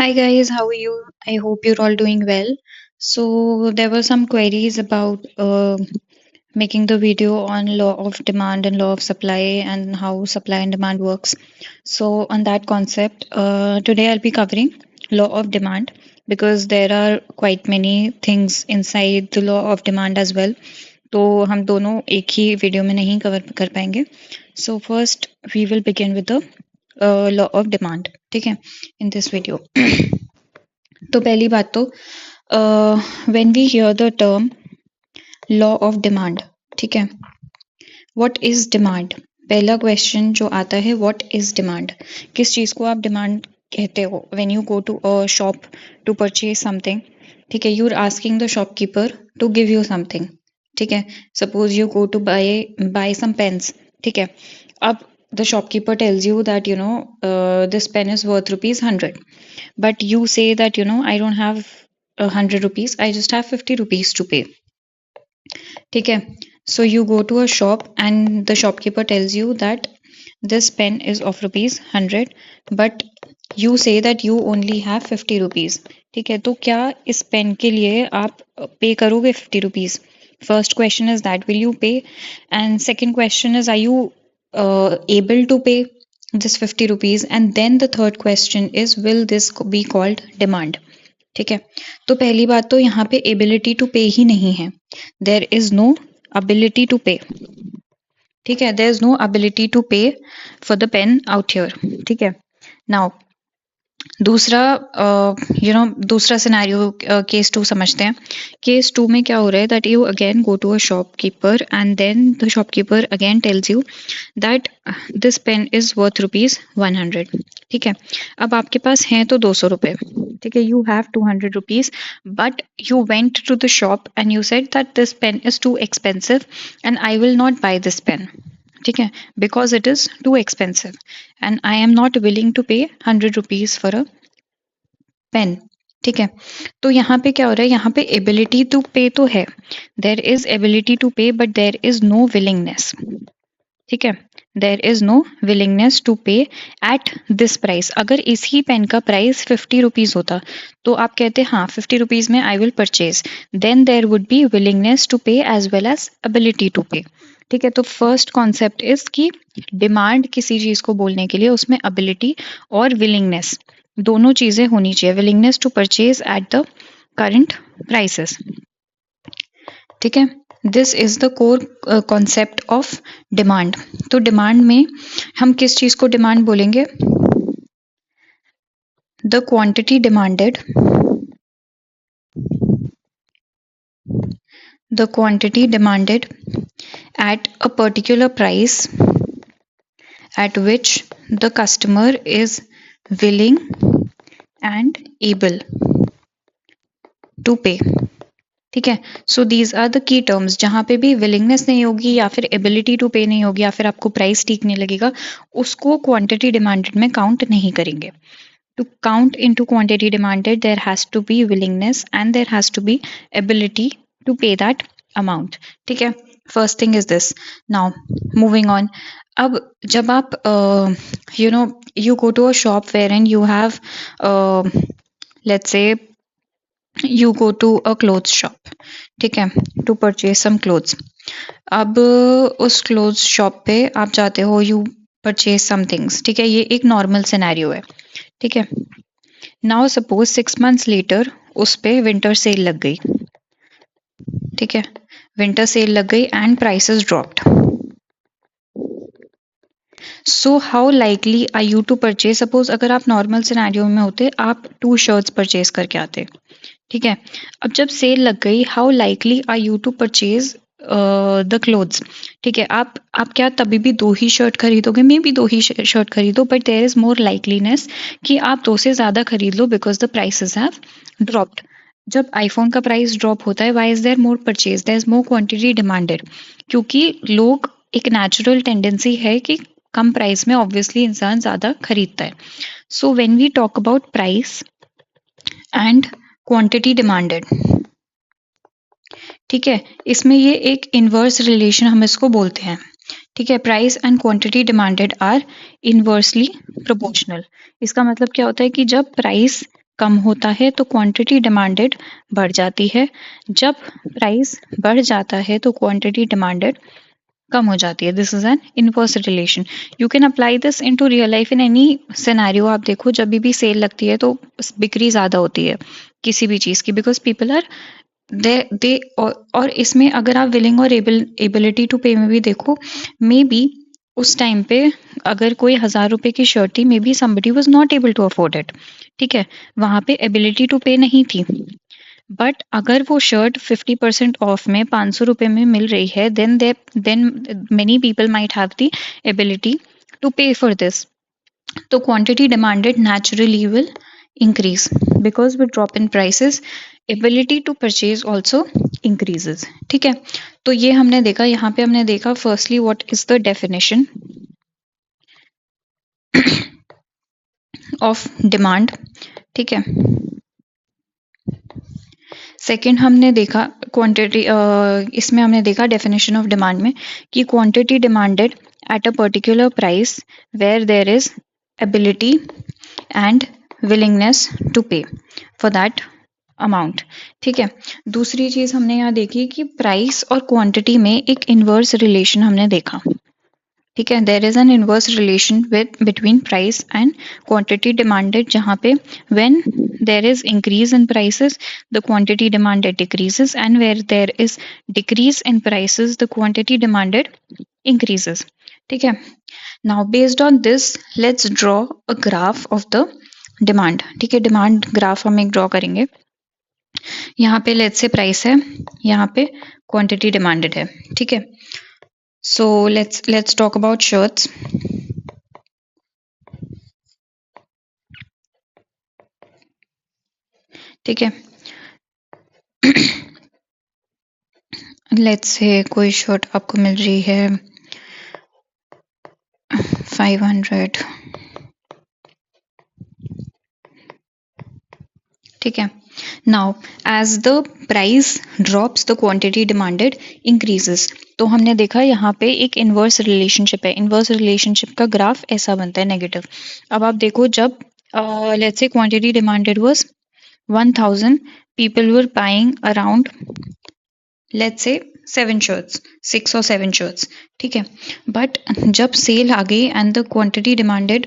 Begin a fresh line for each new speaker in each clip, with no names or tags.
Hi guys, how are you? I hope you're all doing well. So there were some queries about making the video on law of demand and law of supply and how supply and demand works. So on that concept, today I'll be covering law of demand because there are quite many things inside the law of demand as well. तो हम दोनों एक ही video में नहीं cover कर पाएंगे. So first we will begin with the law of demand. ठीक है, in this video. तो पहली बात तो when we hear the term law of demand, ठीक है, व्हाट इज डिमांड. पहला क्वेश्चन जो आता है, व्हाट इज डिमांड. किस चीज को आप डिमांड कहते हो. When you go to a shop to purchase something, ठीक है, you are asking the shopkeeper to give you something. ठीक है, suppose you go to buy some pens. ठीक है, अब the shopkeeper tells you that this pen is worth ₹100, but you say that I don't have ₹100, I just have ₹50 to pay. ठीक है, so you go to a shop and the shopkeeper tells you that this pen is of ₹100, but you say that you only have ₹50. ठीक है, तो क्या इस pen के लिए आप पे करोगे ₹50? First question is that will you pay, and second question is, are you able to pay this ₹50, and then the third question is, will this be called demand. ठीक है, तो पहली बात तो यहाँ पे एबिलिटी टू पे ही नहीं है. There is no ability to pay. ठीक है, there is no ability to pay for the pen out here. ठीक है, नाउ दूसरा दूसरा सिनेरियो केस 2 समझते हैं. केस 2 में क्या हो रहा है, that you again go to a shopkeeper and then the shopkeeper again tells you that this pen is worth ₹100. ठीक है, अब आपके पास हैं तो 200 रुपए. ठीक है, you have ₹200, but you went to the shop and you said that this pen is too expensive and I will not buy this pen. ठीक है, because it is too expensive and I am not willing to pay ₹100 for a pen. ठीक है, तो यहाँ पे क्या हो रहा है, यहाँ पे एबिलिटी टू पे तो है, there is ability to pay, but there is no willingness. ठीक है, there is no willingness to pay at this price. अगर इसी पेन का प्राइस ₹50 होता तो आप कहते हाँ ₹50 में I will purchase, then there would be willingness to pay as well as ability to pay. ठीक है, तो फर्स्ट कॉन्सेप्ट इज कि डिमांड किसी चीज को बोलने के लिए उसमें एबिलिटी और विलिंगनेस दोनों चीजें होनी चाहिए. Willingness to purchase at the current prices. ठीक है, this is the core concept of demand. तो डिमांड में हम किस चीज को डिमांड बोलेंगे, the quantity demanded, the quantity demanded at a particular price at which the customer is willing and able to pay. ठीक है, so these are the key terms. जहां पे भी विलिंगनेस नहीं होगी या फिर एबिलिटी टू पे नहीं होगी या फिर आपको प्राइस ठीक नहीं लगेगा, उसको क्वांटिटी डिमांडेड में काउंट नहीं करेंगे. To count into quantity demanded, there has to be willingness and there has to be ability to pay that amount. ठीक है, first thing is this. Now moving on. अब जब आप you go to a shop wherein you have let's say you go to a clothes shop. ठीक है, to purchase some clothes. अब उस clothes shop पे आप जाते हो, you purchase some things. ठीक है, ये एक normal scenario है. ठीक है, नाउ सपोज 6 months लेटर उस पे विंटर सेल लग गई. ठीक है, विंटर सेल लग गई and prices dropped. So how likely are you to purchase. Suppose अगर आप नॉर्मल सिनेरियो में होते, आप 2 शर्ट्स परचेज करके आते. ठीक है, अब जब सेल लग गई, how likely are you to purchase the clothes. ठीक है, आप क्या तभी भी 2 ही शर्ट खरीदोगे, मे बी 2 ही शर्ट खरीदो, but there is more likeliness कि आप 2 से ज्यादा खरीद लो because the prices have dropped. जब आईफोन का प्राइस ड्रॉप होता है, why is there more purchase, there is more quantity demanded, क्योंकि लोग एक नेचुरल टेंडेंसी है कि कम प्राइस में ऑब्वियसली इंसान ज्यादा खरीदता है. So when we talk about price and quantity demanded, ठीक है, इसमें ये एक इनवर्स रिलेशन हम इसको बोलते हैं. ठीक है, price and quantity demanded are inversely proportional. इसका मतलब क्या होता है कि जब प्राइस कम होता है तो क्वांटिटी डिमांडेड बढ़ जाती है, जब प्राइस बढ़ जाता है तो क्वांटिटी डिमांडेड कम हो जाती है। This is an inverse relation. You can apply this into real life in any scenario. आप देखो जब भी सेल लगती है तो बिक्री ज्यादा होती है किसी भी चीज की, बिकॉज पीपल आर दे और इसमें अगर आप विलिंग और एबिलिटी टू पे में भी देखो, मे बी उस टाइम पे अगर कोई 1,000 रुपए की शर्ट थी, maybe somebody was not able to afford it, ठीक है, वहां पे एबिलिटी टू पे नहीं थी। बट अगर वो शर्ट 50% ऑफ में 500 रुपए में मिल रही है, then many people might have the ability to pay for this. तो quantity demanded naturally will increase because with drop in prices ability to purchase also increases। ठीक है, तो ये हमने देखा, यहाँ पे हमने देखा firstly what is the definition of demand. ठीक है, सेकंड हमने देखा क्वांटिटी, इसमें हमने देखा डेफिनेशन ऑफ डिमांड में कि quantity demanded at a particular price where there is ability and willingness to pay for that amount. ठीक है, दूसरी चीज हमने यहाँ देखी कि प्राइस और क्वांटिटी में एक इनवर्स रिलेशन हमने देखा। ठीक है, there is an inverse relation with between price and quantity demanded, जहाँ पे when there is increase in prices the quantity demanded decreases, and where there is decrease in prices the quantity demanded increases। ठीक है, now based on this let's draw a graph of the demand। ठीक है, demand graph हम एक draw करेंगे। यहाँ पे let's say price है, यहाँ पे क्वांटिटी डिमांडेड है। ठीक है, so let's talk about shirts. ठीक है, लेट्स से कोई शर्ट आपको मिल रही है 500। ठीक है, now as the price drops the quantity demanded increases. तो हमने देखा यहाँ पे एक इनवर्स रिलेशनशिप है। इनवर्स रिलेशनशिप का ग्राफ ऐसा बनता है, नेगेटिव। अब आप देखो जब let's say quantity demanded was 1000, people were buying around let's say 7 shirts, 6 or 7 shirts। ठीक है, बट जब सेल आ गई and the quantity demanded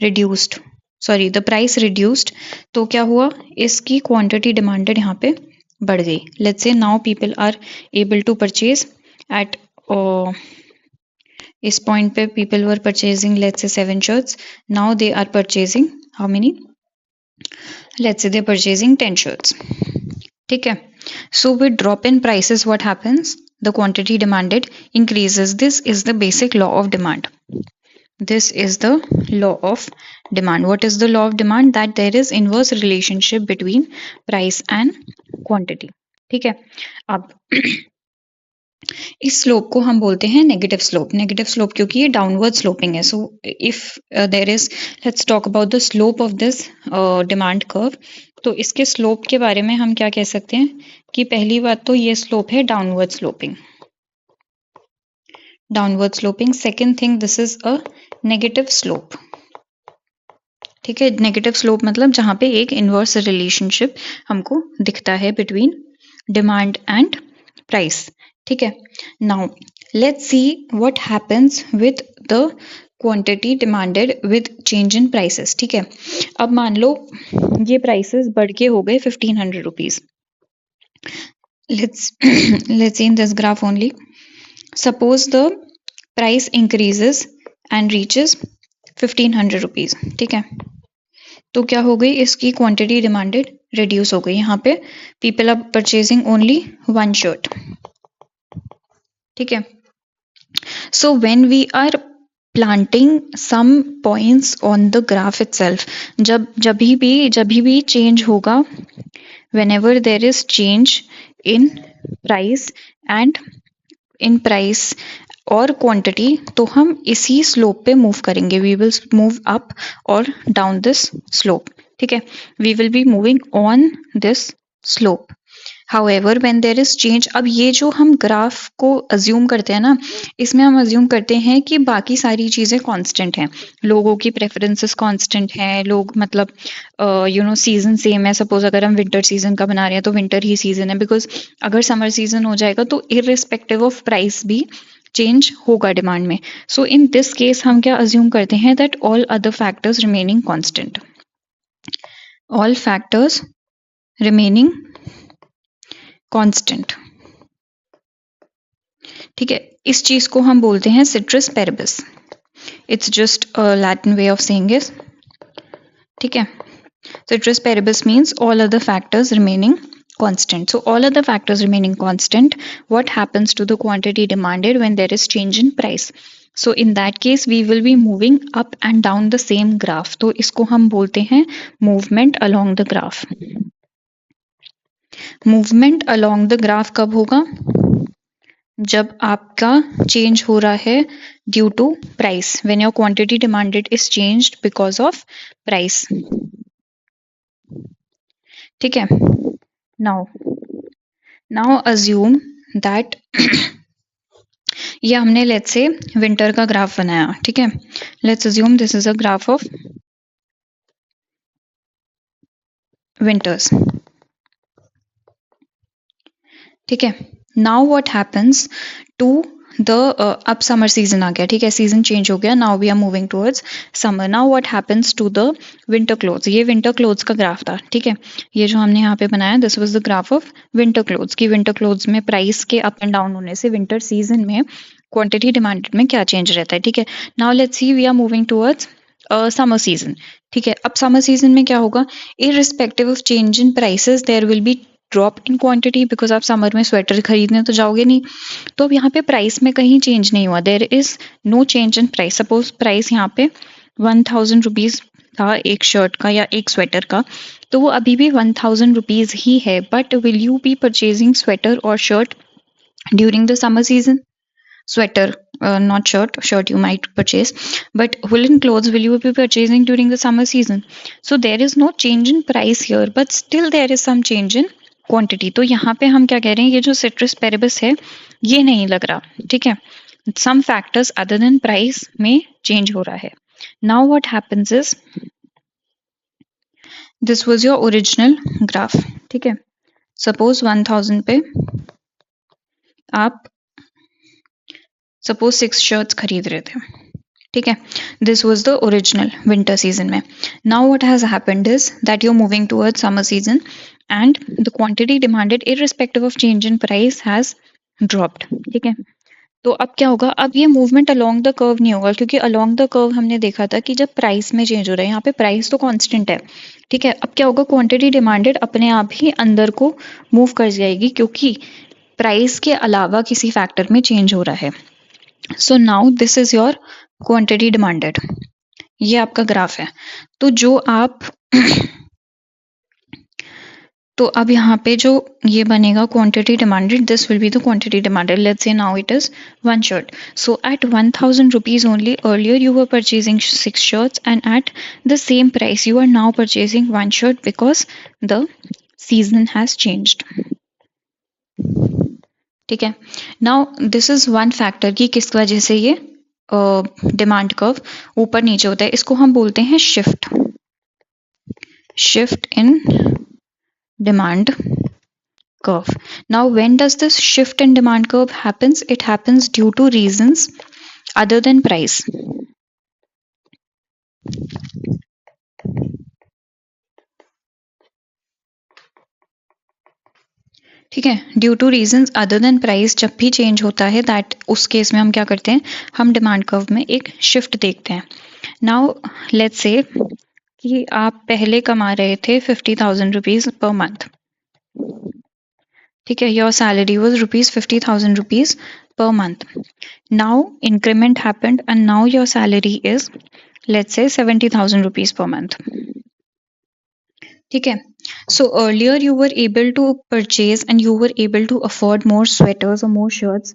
reduced, sorry the price reduced, तो क्या हुआ, इसकी क्वांटिटी डिमांडेड यहाँ पे बढ़ गई। Let's say now people are able to purchase at, इस पॉइंट पे people were purchasing let's say 7 shirts, now they are purchasing how many, let's say they purchasing 10 shirts। ठीक है, so with drop in prices what happens, the quantity demanded increases। this is the basic law of demand। this is the law of demand। what is the law of demand, that there is inverse relationship between price and quantity। ठीक है, अब इस slope को हम बोलते हैं negative slope. Negative slope क्योंकि ये डाउनवर्ड स्लोपिंग है। So if there is, let's talk about the slope of this demand curve. तो इसके स्लोप के बारे में हम क्या कह सकते हैं कि पहली बात तो ये स्लोप है downward sloping, downward sloping. Second thing, this is a negative slope. ठीक है, नेगेटिव स्लोप मतलब जहां पे एक इनवर्स रिलेशनशिप हमको दिखता है बिटवीन डिमांड एंड प्राइस। ठीक है, now let's see what happens with the quantity demanded with change in prices. ठीक है, अब मान लो ये प्राइसेस बढ़ के हो गए 1500 rupees. let's see in this graph only, suppose the price increases and reaches 1500 rupees। ठीक है, तो क्या हो गई, इसकी क्वांटिटी डिमांडेड रिड्यूस हो गई। यहाँ पे people are purchasing only 1 shirt. ठीक है, so when we are planting some points on the graph itself, जब भी चेंज होगा, whenever there is change in price and in price और क्वांटिटी, तो हम इसी स्लोप पे मूव करेंगे। वी विल मूव अप और डाउन दिस स्लोप। ठीक है, we will be moving on this slope. However, when there is change, अब ये जो हम ग्राफ को अज्यूम करते हैं ना, इसमें हम अज्यूम करते हैं कि बाकी सारी चीज़ें कांस्टेंट हैं, लोगों की प्रेफरेंसेस कांस्टेंट हैं, लोग मतलब सीजन सेम है। सपोज अगर हम विंटर सीजन का बना रहे हैं तो विंटर ही सीजन है, बिकॉज अगर समर सीजन हो जाएगा तो इररिस्पेक्टिव ऑफ प्राइस भी चेंज होगा डिमांड में। सो इन दिस केस हम क्या अज्यूम करते हैं, that all other factors remaining constant, all factors remaining constant. ठीक है, इस चीज को हम बोलते हैं ceteris paribus. It's just Latin way of saying it. ठीक है, ceteris paribus means all other factors remaining constant. So all other factors remaining constant, what happens to the quantity demanded when there is change in price? So in that case we will be moving up and down the same graph. तो इसको हम बोलते हैं movement along the graph. Movement along the graph कब होगा? जब आपका change हो रहा है due to price, when your quantity demanded is changed because of price. ठीक है, नाउ अज्यूम दैट ये हमने लेट्स से विंटर का ग्राफ बनाया। ठीक है, let's assume this is a graph of winters. ठीक है, now what happens to the अब समर सीजन आ गया। ठीक है, सीजन चेंज हो गया, now we are moving towards summer. Now what happens to the winter clothes. ये विंटर क्लोथ्स का ग्राफ था। ठीक है, ये जो हमने यहाँ पे बनाया, this was the graph of winter clothes की विंटर क्लोथ्स में प्राइस के अप एंड डाउन होने से विंटर सीजन में क्वांटिटी डिमांडेड में क्या चेंज रहता है। ठीक है, now let's see we are moving towards summer season. ठीक है, अब समर सीजन में क्या होगा, irrespective of change in prices there will be drop in quantity, because आप समर में स्वेटर खरीदने तो जाओगे नहीं। तो अब यहाँ पे प्राइस में कहीं चेंज नहीं हुआ, there is no change in price. Suppose price यहाँ पे 1000 रुपीज था एक शर्ट का या एक स्वेटर का, तो वो अभी भी 1000 रुपीज ही है। But will you be purchasing sweater और shirt during the summer season? Sweater, not shirt you might purchase, but woolen clothes will you be purchasing during the summer season? So there is no change in price here, but still there is some change in quantity. तो यहाँ पे हम क्या कह रहे हैं, ये जो citrus paribus है ये नहीं लग रहा। ठीक है, some factors other than price में change हो रहा है। Now what happens is, this was your original graph। ठीक है, suppose 1000 पे आप सपोज 6 शर्ट्स खरीद रहे थे। ठीक है, this was the original winter season में। Now what has happened is that you are moving towards summer season and the quantity demanded irrespective of change in price has dropped. ठीक है, तो अब क्या होगा, अब ये मूवमेंट अलोंग द कर्व नहीं होगा, क्योंकि अलोंग द कर्व हमने देखा था कि जब प्राइस में चेंज हो रहा है, यहाँ पे प्राइस तो कांस्टेंट है। ठीक है, अब क्या होगा, क्वांटिटी डिमांडेड अपने आप ही अंदर को मूव कर जाएगी, क्योंकि प्राइस के अलावा किसी फैक्टर में चेंज हो रहा है। So now this is your quantity demanded, ये आपका ग्राफ है। तो जो आप तो अब यहाँ पे जो ये बनेगा quantity demanded, this will be the quantity demanded. Let's say now it is 1 shirt. So at 1000 rupees only earlier you were purchasing 6 shirts, and at the same price you are now purchasing 1 shirt because the season has changed। ठीक है, now this is one factor की किस वजह से ये demand curve ऊपर नीचे होता है, इसको हम बोलते हैं shift in demand curve. Now when does this shift in demand curve happens? It happens due two reasons other than price. ठीक है, due two reasons other than price जब भी चेंज होता है, दैट उस केस में हम क्या करते हैं, हम डिमांड कर्व में एक शिफ्ट देखते हैं। नाउ लेट्स से कि आप पहले कमा रहे थे 50,000 रुपीज पर मंथ। ठीक है, your salary was rupees 50,000 rupees per month. Now increment happened and now your salary is let's say 70,000 rupees per month. ठीक है, so earlier you were able to purchase and you were able to afford more sweaters or more shirts.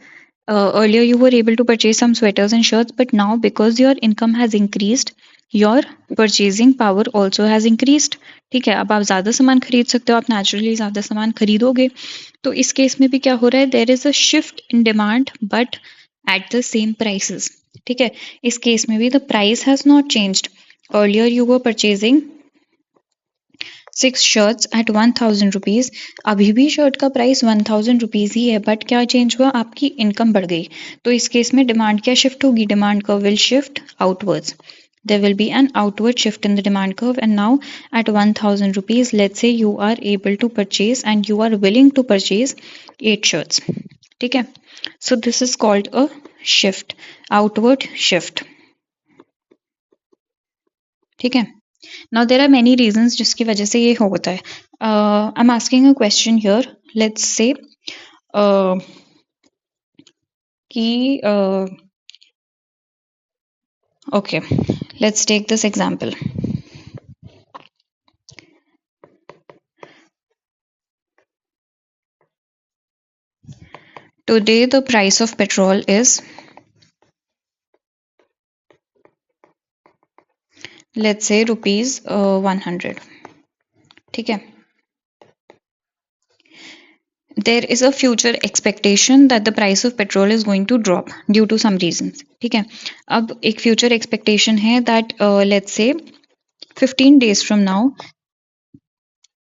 Earlier you were able to purchase some sweaters and shirts, but now because your income has increased, your purchasing power also has increased. ठीक है, अब आप ज़्यादा सामान खरीद सकते हो, आप नेचुरली ज़्यादा सामान खरीदोगे। तो इस केस में भी क्या हो रहा है, there is a shift in demand but at the same prices. ठीक है, इस केस में भी the price has not changed. Earlier you were purchasing 6 shirts at 1000 rupees, अभी भी शर्ट का प्राइस 1000 रुपीज़ ही है, बट क्या चेंज हुआ, आपकी इनकम बढ़ गई। तो इस केस में डिमांड क्या शिफ्ट होगी, demand curve will shift outwards. There will be an outward shift in the demand curve, and now at 1000 rupees, let's say you are able to purchase and you are willing to purchase 8 shirts. ठीक है, so this is called a shift, outward shift. ठीक है, now there are many reasons जिसकी वजह से ये होता है. I'm asking a question here. Let's say कि okay, let's take this example. Today the price of petrol is, let's say, rupees 100. ठीक है, there is a future expectation that the price of petrol is going to drop due to some reasons. ठीक है, अब एक future expectation है that let's say 15 days from now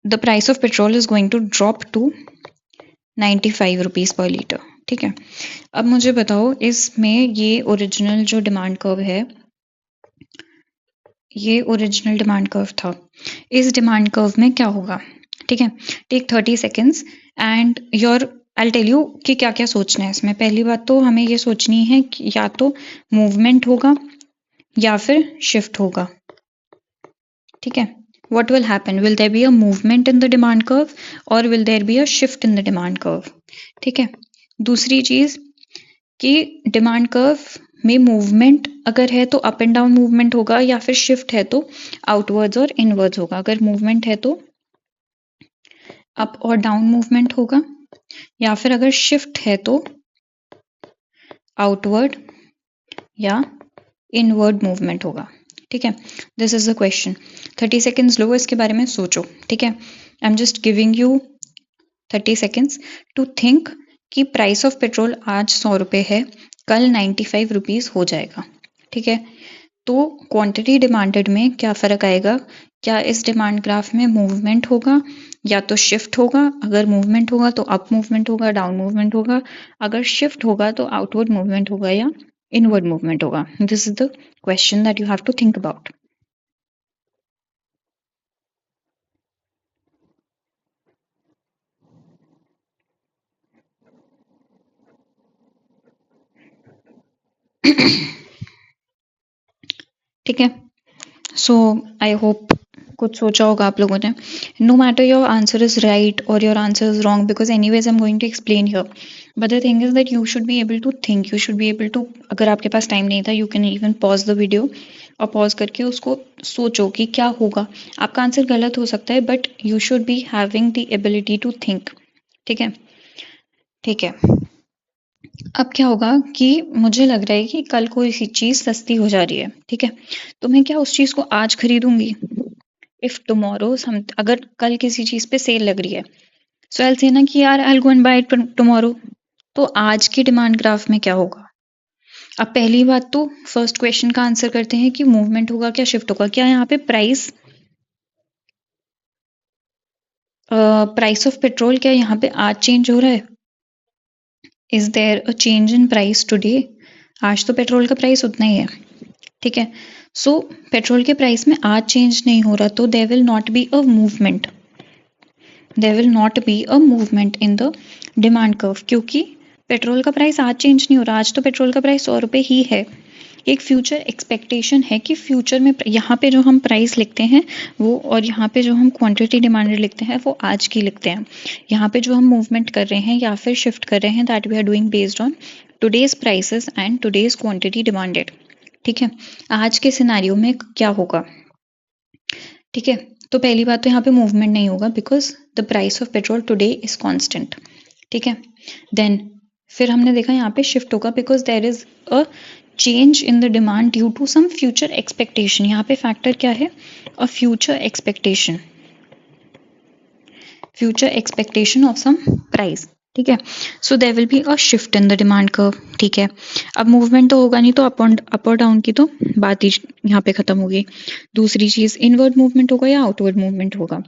the price of petrol is going to drop to 95 rupees per liter. ठीक है, अब मुझे बताओ इसमें ये ओरिजिनल जो डिमांड कर्व है, ये ओरिजिनल डिमांड कर्व था, इस डिमांड कर्व में क्या होगा। ठीक है, take 30 seconds and your I tell you कि क्या क्या सोचना है इसमें। पहली बात तो हमें ये सोचनी है कि या तो मूवमेंट होगा या फिर शिफ्ट होगा। ठीक है, what will happen, will there be a movement in the demand curve or will there be a shift in the demand curve। ठीक है, दूसरी चीज कि डिमांड कर्व में मूवमेंट अगर है तो अप एंड डाउन मूवमेंट होगा, या फिर शिफ्ट है तो आउटवर्ड्स और इनवर्ड्स होगा। अगर मूवमेंट है तो अप और डाउन मूवमेंट होगा, या फिर अगर शिफ्ट है तो आउटवर्ड या इनवर्ड मूवमेंट होगा। ठीक है, this is the question. 30 seconds लो, इसके बारे में सोचो। ठीक है, I am just giving you 30 seconds to think कि प्राइस ऑफ पेट्रोल आज 100 रुपये है, कल 95 रुपीज़ हो जाएगा। ठीक है, तो क्वांटिटी डिमांडेड में क्या फ़र्क आएगा, क्या इस डिमांड ग्राफ में मूवमेंट होगा या तो शिफ्ट होगा। अगर मूवमेंट होगा तो अप मूवमेंट होगा, डाउन मूवमेंट होगा। अगर शिफ्ट होगा तो आउटवर्ड मूवमेंट होगा या इनवर्ड मूवमेंट होगा। This is the question that you have to think about. ठीक है, सो आई होप कुछ सोचा होगा आप लोगों ने। No matter your answer is right और your answer is wrong, because anyways I am going to explain here, but the thing is that you should be able to think, you should be able to, अगर आपके पास time नहीं था you can even pause the video और pause करके उसको सोचो कि क्या होगा। आपका आंसर गलत हो सकता है but you should be having the ability to think. ठीक है, ठीक है, अब क्या होगा कि मुझे लग रहा है कि कल कोई सी चीज़ सस्ती हो जा रही है। ठीक है, तो मैं क्या उस चीज़ को आज खरीदूंगी। इफ टुमारो अगर कल किसी चीज़ पे सेल लग रही है, सो आई विल से ना कि यार I will go and buy it tomorrow. तो आज की डिमांड ग्राफ में क्या होगा। अब पहली बात तो फर्स्ट क्वेश्चन का आंसर करते हैं कि मूवमेंट होगा क्या शिफ्ट होगा। क्या यहाँ पे प्राइस ऑफ पेट्रोल क्या यहाँ पे आज चेंज हो रहा है। Is there a change in price today. आज तो पेट्रोल का प्राइस उतना ही है। ठीक है, सो पेट्रोल के प्राइस में आज चेंज नहीं हो रहा, तो there will not be a movement, there will not be a movement in the demand curve, क्योंकि पेट्रोल का प्राइस आज चेंज नहीं हो रहा। आज तो पेट्रोल का प्राइस 100 रुपये ही है। एक फ्यूचर एक्सपेक्टेशन है कि फ्यूचर में यहाँ पे जो हम प्राइस लिखते हैं वो, और यहाँ पे जो हम क्वांटिटी डिमांडेड लिखते हैं वो आज की लिखते हैं। यहाँ पे जो हम मूवमेंट कर रहे हैं या फिर शिफ्ट कर रहे हैं, that we are doing based on today's prices and today's quantity demanded. ठीक है, आज के सिनेरियो में क्या होगा। ठीक है, तो पहली बात तो यहाँ पे मूवमेंट नहीं होगा because the price of petrol today is constant. ठीक है, देन फिर हमने देखा यहाँ पे शिफ्ट होगा because there is a change in the demand due to some future expectation. यहाँ पे फैक्टर क्या है? A future expectation, future expectation of some price. ठीक है, so there will be a shift in the demand curve. ठीक है, अब movement तो होगा नहीं, तो अप और डाउन की तो बात ही यहाँ पे खत्म होगी। दूसरी चीज, इनवर्ड मूवमेंट होगा या आउटवर्ड मूवमेंट होगा।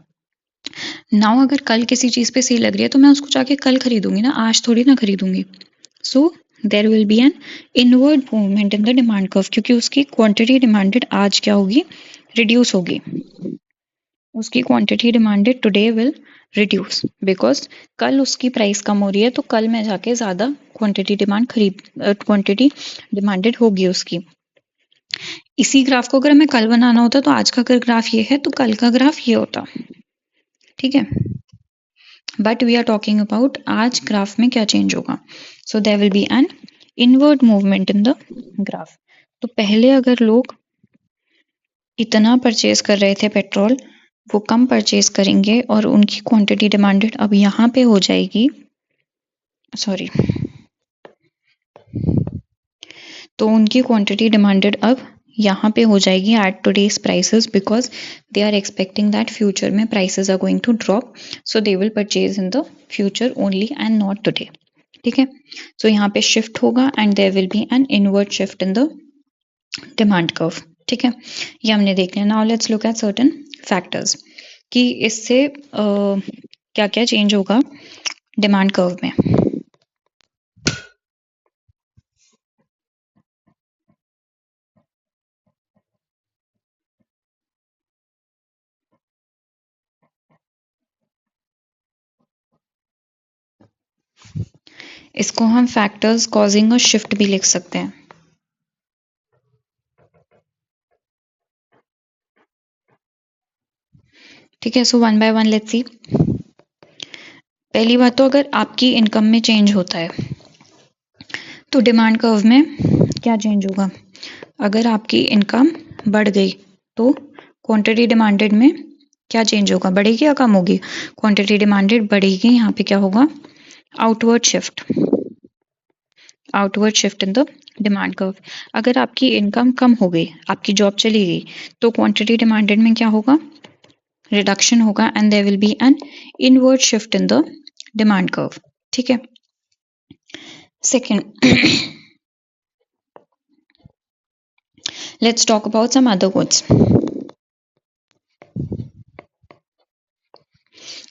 नाउ अगर कल किसी चीज पे सेल लग रही है तो मैं उसको जाके कल खरीदूंगी ना, आज थोड़ी ना खरीदूंगी। So there will be an inward movement in the demand curve, क्योंकि उसकी क्वांटिटी डिमांडेड आज क्या होगी? रिड्यूस होगी। उसकी quantity demanded today will reduce, because कल उसकी प्राइस कम हो रही है, तो कल मैं जाके ज्यादा क्वांटिटी डिमांडेड होगी उसकी। इसी ग्राफ को अगर हमें कल बनाना होता तो आज का अगर ग्राफ ये है तो कल का ग्राफ ये होता। ठीक है, but we are talking about आज ग्राफ में क्या चेंज होगा। So there will be an inward movement in the graph. तो पहले अगर लोग इतना परचेज कर रहे थे पेट्रोल, वो कम परचेज करेंगे और उनकी क्वांटिटी डिमांडेड अब यहाँ पे हो जाएगी, सॉरी, तो उनकी क्वांटिटी डिमांडेड अब यहाँ पे हो जाएगी at today's prices, because they are expecting that future में prices are going to drop, so they will purchase in the future only and not today. ठीक है, सो यहाँ पे शिफ्ट होगा and there will be an inward shift in the demand curve. ठीक है, ये हमने देख लिया। Now let's look at certain factors कि इससे क्या क्या चेंज होगा डिमांड कर्व में। इसको हम फैक्टर्स कॉजिंग अ शिफ्ट भी लिख सकते हैं। ठीक है, so one by one let's see. पहली बात तो अगर आपकी इनकम में चेंज होता है तो डिमांड कर्व में क्या चेंज होगा? अगर आपकी इनकम बढ़ गई तो क्वांटिटी डिमांडेड में क्या चेंज होगा? बढ़ेगी या कम होगी? क्वांटिटी डिमांडेड बढ़ेगी। यहाँ पे क्या होगा? Outward shift, outward shift in the demand curve. अगर आपकी इनकम कम हो गई, आपकी जॉब चली गई, तो क्वांटिटी डिमांडेड में क्या होगा? रिडक्शन होगा and there will be an inward shift in the demand curve. ठीक है, second, let's talk about some other goods.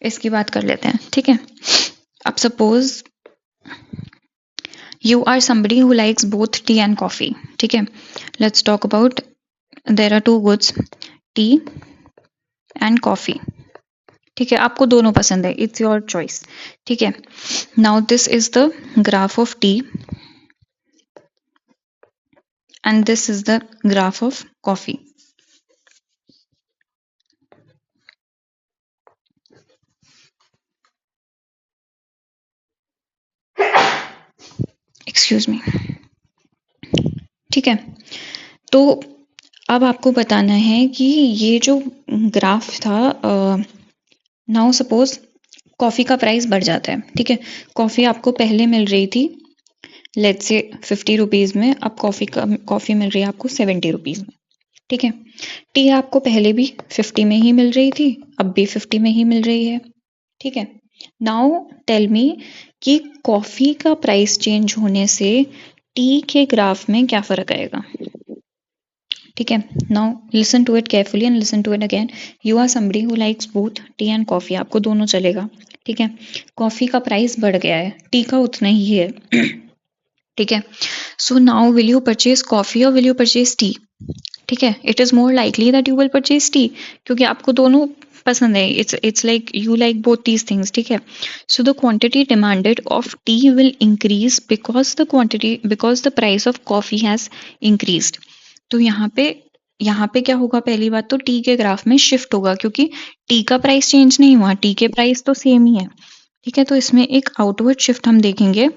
इसकी बात कर लेते हैं। ठीक है, अब suppose you are somebody who likes both tea and coffee. ठीक है, let's talk about, there are two goods, tea and coffee. ठीक है, आपको दोनों पसंद है, it's your choice. ठीक है, now this is the graph of tea and this is the graph of coffee. Excuse me. ठीक है, तो अब आपको बताना है कि ये जो ग्राफ था, नाउ सपोज कॉफी का प्राइस बढ़ जाता है। ठीक है, कॉफी आपको पहले मिल रही थी लेट्स से 50 रुपीज में, अब कॉफी मिल रही है आपको 70 रुपीज में। ठीक है, टी आपको पहले भी 50 में ही मिल रही थी, अब भी 50 में ही मिल रही है। ठीक है, नाउ टेल मी कि कॉफी का प्राइस चेंज होने से टी के ग्राफ में क्या फर्क आएगा। ठीक है, now listen to it carefully and listen to it again. You are somebody who likes both tea and coffee, आपको दोनों चलेगा। ठीक है, कॉफी का प्राइस बढ़ गया है, टी का उतना ही है। ठीक है, so now will you purchase coffee और विल यू परचेज टी? ठीक है, it is more likely that you will purchase T, क्योंकि आपको दोनों पसंद है। It's like you like both these things. ठीक है, so the quantity demanded of T will increase because the price of coffee has increased. तो यहाँ पे क्या होगा? पहली बात तो टी के ग्राफ में शिफ्ट होगा, क्योंकि टी का प्राइस चेंज नहीं हुआ, टी के प्राइस तो सेम ही है। ठीक है, तो इसमें एक आउटवर्ड शिफ्ट हम देखेंगे।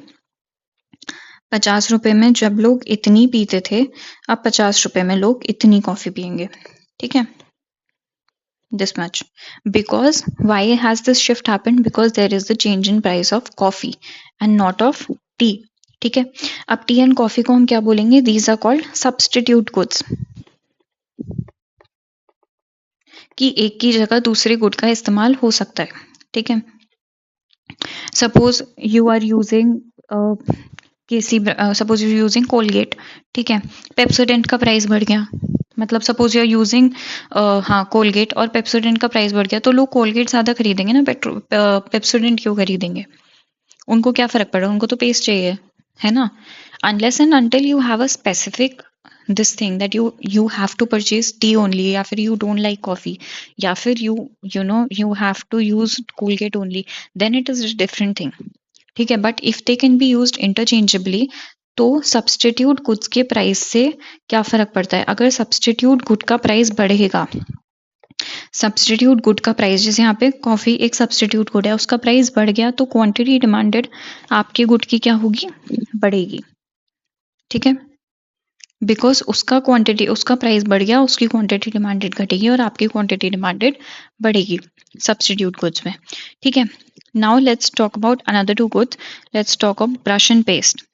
50 रुपए में जब लोग इतनी पीते थे, अब 50 रुपए में लोग इतनी कॉफी पियेंगे। ठीक है, this much, because why has this shift happened? Because there is the change in price of coffee and not of tea. ठीक है। अब टी एंड कॉफी को हम क्या बोलेंगे? These are called substitute goods, कि एक की जगह दूसरे गुड का इस्तेमाल हो सकता है। ठीक है। Suppose you are using suppose you using Colgate, ठीक है, पेप्सोडेंट का प्राइस बढ़ गया, मतलब सपोज यू आर यूजिंग हाँ कोलगेट और पेप्सोडेंट का प्राइस बढ़ गया, तो लोग कोलगेट ज्यादा खरीदेंगे ना, पेप्सोडेंट क्यों खरीदेंगे? उनको क्या फर्क पड़ा, उनको तो पेस्ट चाहिए, है ना। Unless and until you have a specific this thing that you have to purchase tea only, या फिर यू डोंट लाइक कॉफी, या फिर you know you have to use Colgate only, then it is different thing. ठीक है, but if they can be used interchangeably, तो substitute goods के price से क्या फर्क पड़ता है? अगर सब्स्टिट्यूट गुड का प्राइस बढ़ेगा, सब्स्टिट्यूट गुड का प्राइस, जैसे यहाँ पे कॉफी एक सब्स्टिट्यूट गुड है, उसका प्राइस बढ़ गया, तो क्वांटिटी डिमांडेड आपके गुड की क्या होगी? बढ़ेगी। ठीक है, बिकॉज उसका प्राइस बढ़ गया, उसकी क्वांटिटी डिमांडेड घटेगी और आपकी क्वांटिटी डिमांडेड बढ़ेगी सब्स्टिट्यूट गुड्स में। ठीक है। Now let's talk about another two goods. Let's talk about brush and paste.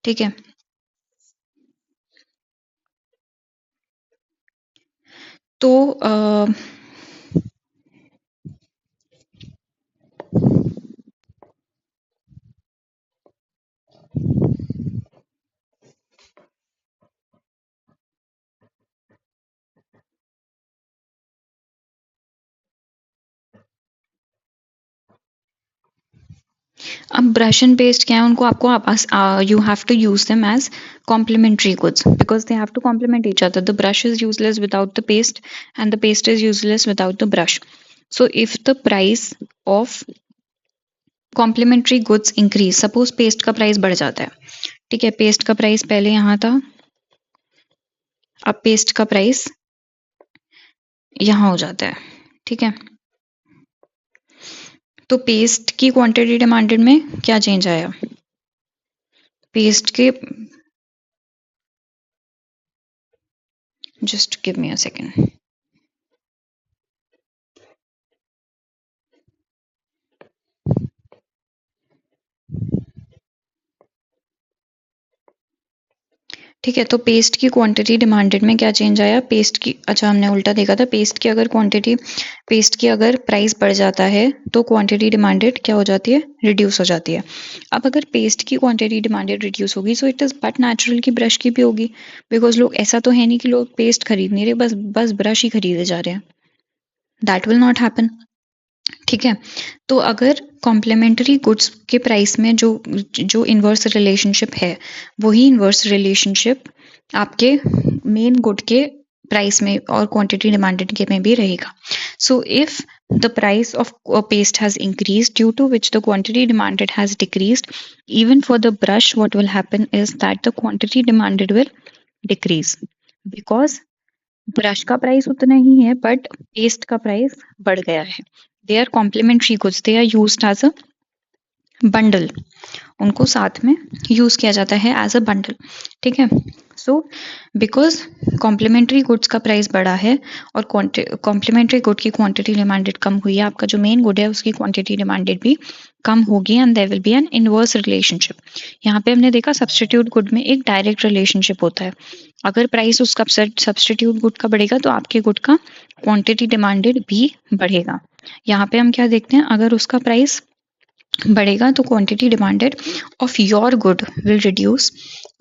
ठीक है, तो अब ब्रश एंड पेस्ट क्या है, उनको आपको you have to use them as complementary goods because they have to complement each other. The brush is useless without the paste and the paste is useless without the brush. So if the price of complementary goods increase, suppose paste का price बढ़ जाता है, ठीक है, paste का price पहले यहाँ था, अब पेस्ट का प्राइस यहाँ हो जाता है। ठीक है, तो पेस्ट की क्वांटिटी डिमांडेड में क्या चेंज आया? पेस्ट के, just give me a second. ठीक है, तो पेस्ट की क्वांटिटी डिमांडेड में क्या चेंज आया? पेस्ट की, अच्छा हमने उल्टा देखा था, पेस्ट की अगर प्राइस बढ़ जाता है तो क्वांटिटी डिमांडेड क्या हो जाती है? रिड्यूस हो जाती है। अब अगर पेस्ट की क्वांटिटी डिमांडेड रिड्यूस होगी, so it is but natural कि ब्रश की भी होगी, बिकॉज लोग, ऐसा तो है नहीं कि लोग पेस्ट खरीद नहीं रहे, बस बस ब्रश ही खरीदे जा रहे हैं। That will not happen. ठीक है, तो अगर कॉम्प्लीमेंट्री गुड्स के प्राइस में जो जो इन्वर्स रिलेशनशिप है, वही इन्वर्स रिलेशनशिप आपके मेन गुड के प्राइस में और क्वांटिटी डिमांडेड के में भी रहेगा। So if the price of a paste has increased, due to which the quantity demanded has decreased, even for the brush what will happen is that the quantity demanded will decrease, because brush का price उतना ही है but paste का price बढ़ गया है। They are complementary goods, they are used as a bundle, उनको साथ में यूज किया जाता है एज अ बंडल। ठीक है, सो बिकॉज कॉम्प्लीमेंट्री गुड्स का प्राइस बढ़ा है और कॉम्प्लीमेंट्री गुड की क्वांटिटी डिमांडेड कम हुई है, आपका जो मेन गुड है उसकी क्वांटिटी डिमांडेड भी कम होगी, and there will be an inverse relationship. यहाँ पे हमने देखा सब्स्टिट्यूट गुड में एक डायरेक्ट रिलेशनशिप होता है, अगर प्राइस उसका सब्स्टिट्यूट गुड का बढ़ेगा तो आपके गुड का क्वांटिटी डिमांडेड भी बढ़ेगा। यहाँ पे हम क्या देखते हैं, अगर उसका प्राइस बढ़ेगा तो quantity demanded of your good will reduce,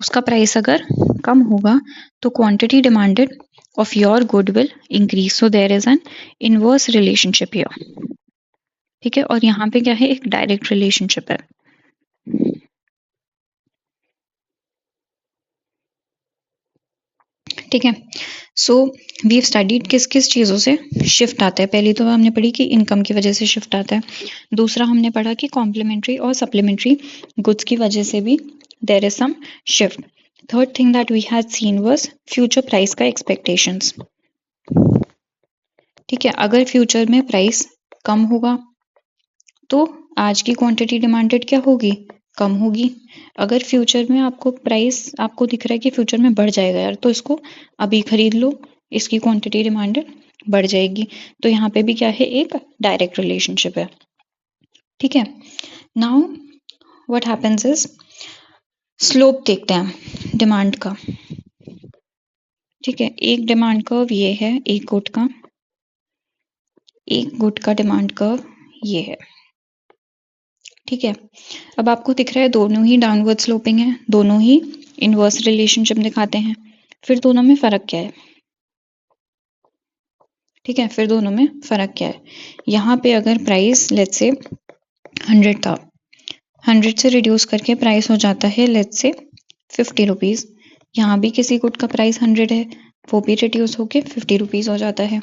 उसका प्राइस अगर कम होगा तो quantity demanded of your good will increase, so there is an inverse relationship here. ठीक है, और यहाँ पे क्या है, एक डायरेक्ट रिलेशनशिप है। ठीक है, सो वी स्टडीड किस किस चीज़ों से शिफ्ट आता है। पहली तो हमने पढ़ी कि इनकम की वजह से शिफ्ट आता है, दूसरा हमने पढ़ा कि कॉम्प्लीमेंट्री और सप्लीमेंट्री गुड्स की वजह से भी there is some shift. Third thing that we had seen was future price का एक्सपेक्टेशंस। ठीक है, अगर फ्यूचर में प्राइस कम होगा तो आज की क्वांटिटी डिमांडेड क्या होगी? कम होगी। अगर फ्यूचर में आपको प्राइस, आपको दिख रहा है कि फ्यूचर में बढ़ जाएगा यार, तो इसको अभी खरीद लो, इसकी क्वांटिटी डिमांडेड बढ़ जाएगी। तो यहाँ पे भी क्या है, एक डायरेक्ट रिलेशनशिप है। ठीक है। Now what happens is, slope देखते हैं डिमांड का। ठीक है, एक डिमांड कर्व ये है, एक गुड का डिमांड कर्व ये है। ठीक है, अब आपको दिख रहा है दोनों ही डाउनवर्ड स्लोपिंग है, दोनों ही इनवर्स रिलेशनशिप दिखाते हैं। फिर दोनों में फर्क क्या है? ठीक है, फिर दोनों में फर्क क्या है? यहाँ पे अगर प्राइस लेट्स से 100 था, 100 से रिड्यूस करके प्राइस हो जाता है लेट्स से 50 रुपीज़। यहाँ भी किसी गुड का प्राइस 100 है, वो भी रिड्यूस होके 50 रुपीज़ हो जाता है।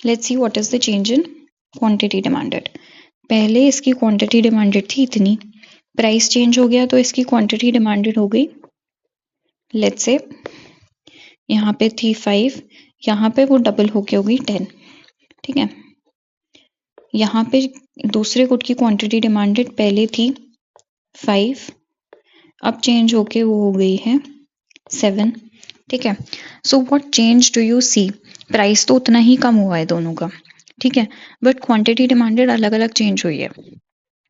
Let's see what is the change in quantity demanded. पहले इसकी क्वांटिटी डिमांडेड थी इतनी, प्राइस चेंज हो गया तो इसकी क्वांटिटी डिमांडेड हो गई लेट्स से यहाँ पे थी 5, यहाँ पे वो डबल होके हो गई 10। ठीक है, यहाँ पे दूसरे गुड की क्वांटिटी डिमांडेड पहले थी 5, अब चेंज होके वो हो गई है 7। ठीक है, so what change do you see? Price तो उतना ही कम हुआ है दोनों का, ठीक है, बट क्वांटिटी डिमांडेड अलग अलग चेंज हुई है।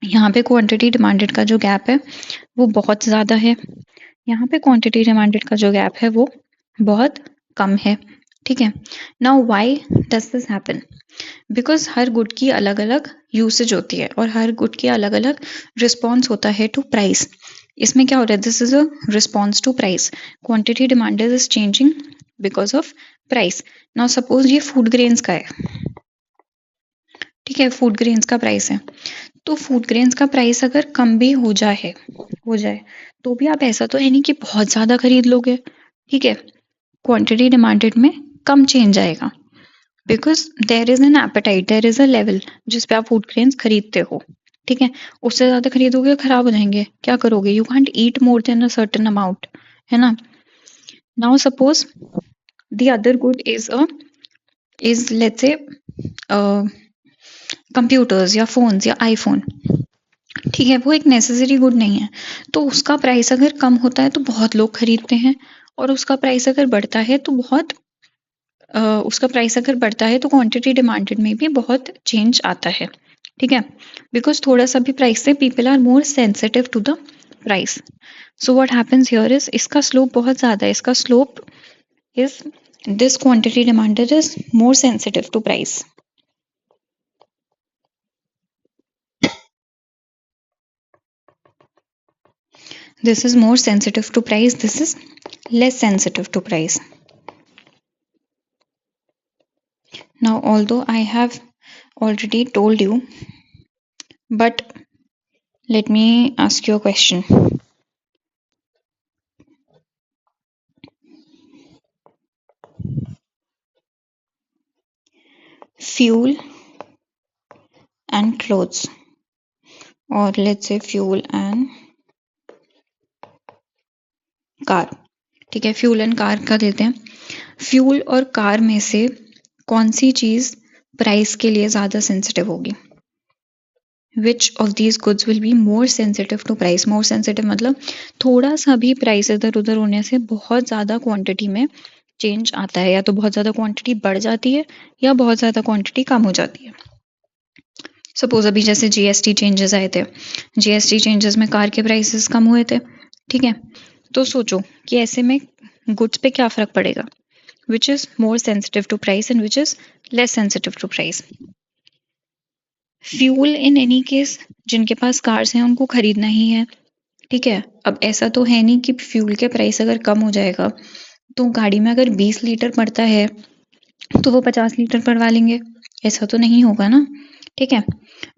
यहाँ पे क्वांटिटी डिमांडेड का जो गैप है वो बहुत ज़्यादा है, यहाँ पे क्वांटिटी डिमांडेड का जो गैप है वो बहुत कम है। ठीक है, now why does this happen? Because her good की अलग अलग यूसेज होती है और हर गुड की अलग अलग रिस्पॉन्स होता है टू प्राइस। इसमें क्या हो रहा है? This is a response to price, quantity demanded is changing because of price. Now suppose ये फूड ग्रेन्स का है, ठीक है, फूड ग्रेन्स का प्राइस है, तो फूड ग्रेन्स का प्राइस अगर कम भी हो जाए तो भी आप ऐसा तो है नहीं कि बहुत ज़्यादा खरीद लोगे। ठीक है, क्वांटिटी डिमांडेड में कम चेंज आएगा because there is an appetite, there is a level जिस पे आप फूड ग्रेन्स खरीदते हो। ठीक है, उससे ज़्यादा खरीदोगे खराब हो जाएंगे, क्या करोगे? You can't eat more than a certain amount, है ना। Now suppose the other good is let's say computers या फोन्स या आईफोन। ठीक है, वो एक नेसेसरी गुड नहीं है, तो उसका प्राइस अगर कम होता है तो बहुत लोग खरीदते हैं, और उसका प्राइस अगर बढ़ता है तो क्वांटिटी डिमांडेड में भी बहुत चेंज आता है। ठीक है, बिकॉज थोड़ा सा भी प्राइस से people are more sensitive to the price. So what happens here is, इसका स्लोप बहुत ज़्यादा है, इसका slope is this quantity demanded is more sensitive to price. This is more sensitive to price, this is less sensitive to price. Now, although I have already told you, but let me ask you a question. Fuel and clothes, or let's say fuel and car. ठीक है, fuel and car का देते हैं। Fuel और car में से कौन सी चीज़ price के लिए ज़्यादा सेंसिटिव होगी? Which of these goods will be more sensitive to price? More sensitive मतलब थोड़ा सा भी प्राइस इधर उधर होने से बहुत ज़्यादा क्वांटिटी में चेंज आता है, या तो बहुत ज़्यादा क्वांटिटी बढ़ जाती है या बहुत ज़्यादा क्वांटिटी कम हो जाती है। सपोज अभी जैसे जीएसटी चेंजेस आए थे, जीएसटी चेंजेस में कार के प्राइसेस कम हुए थे। ठीक है, तो सोचो कि ऐसे में गुड्स पे क्या फ़र्क पड़ेगा, which is more sensitive to price and which is less sensitive to price? Fuel in any case जिनके पास कार्स हैं उनको खरीदना ही है। ठीक है, अब ऐसा तो है नहीं कि फ्यूल के प्राइस अगर कम हो जाएगा तो गाड़ी में अगर 20 लीटर पड़ता है तो वो 50 लीटर पड़वा लेंगे, ऐसा तो नहीं होगा ना। ठीक है,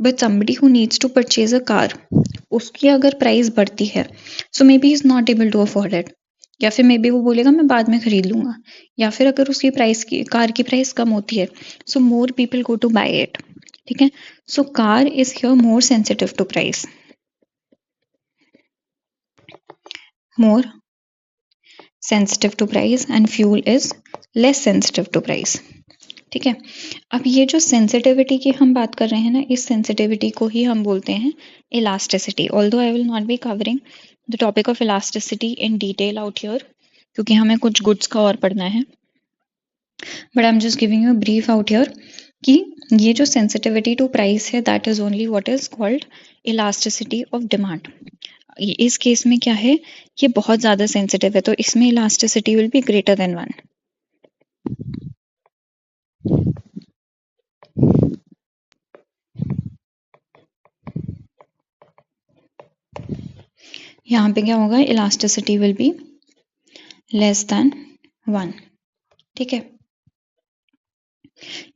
but somebody who needs to purchase a car, उसकी अगर प्राइस बढ़ती है so may be is not able to afford it, या फिर मे बी वो बोलेगा मैं बाद में खरीद लूंगा, या फिर अगर उसकी कार की प्राइस कम होती है so more people go to buy it. ठीक है, so car is here more sensitive to price, more sensitive to price, and fuel is less sensitive to price. ठीक है, अब ये जो सेंसिटिविटी की हम बात कर रहे हैं ना, इस सेंसिटिविटी को ही हम बोलते हैं elasticity. Although I will not be covering the topic of elasticity in detail out here, क्योंकि हमें कुछ गुड्स का और पढ़ना है, but I am just giving you brief out here कि ये जो सेंसिटिविटी टू प्राइस है that is only what is called elasticity of demand. इस केस में क्या है, ये बहुत ज्यादा सेंसिटिव है, तो इसमें elasticity will be greater than 1। यहाँ पे क्या होगा, elasticity will be less than 1, ठीक है,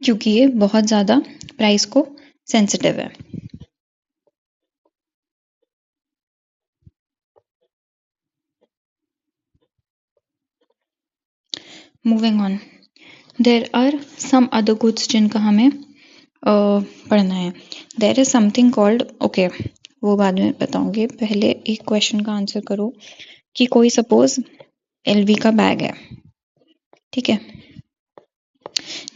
क्योंकि ये बहुत ज्यादा प्राइस को सेंसिटिव है। Moving on, there are some other goods जिनका हमें पढ़ना है। There is something called, okay वो बाद में बताऊंगी, पहले एक क्वेश्चन का आंसर करो कि कोई सपोज एलवी का बैग है, ठीक है।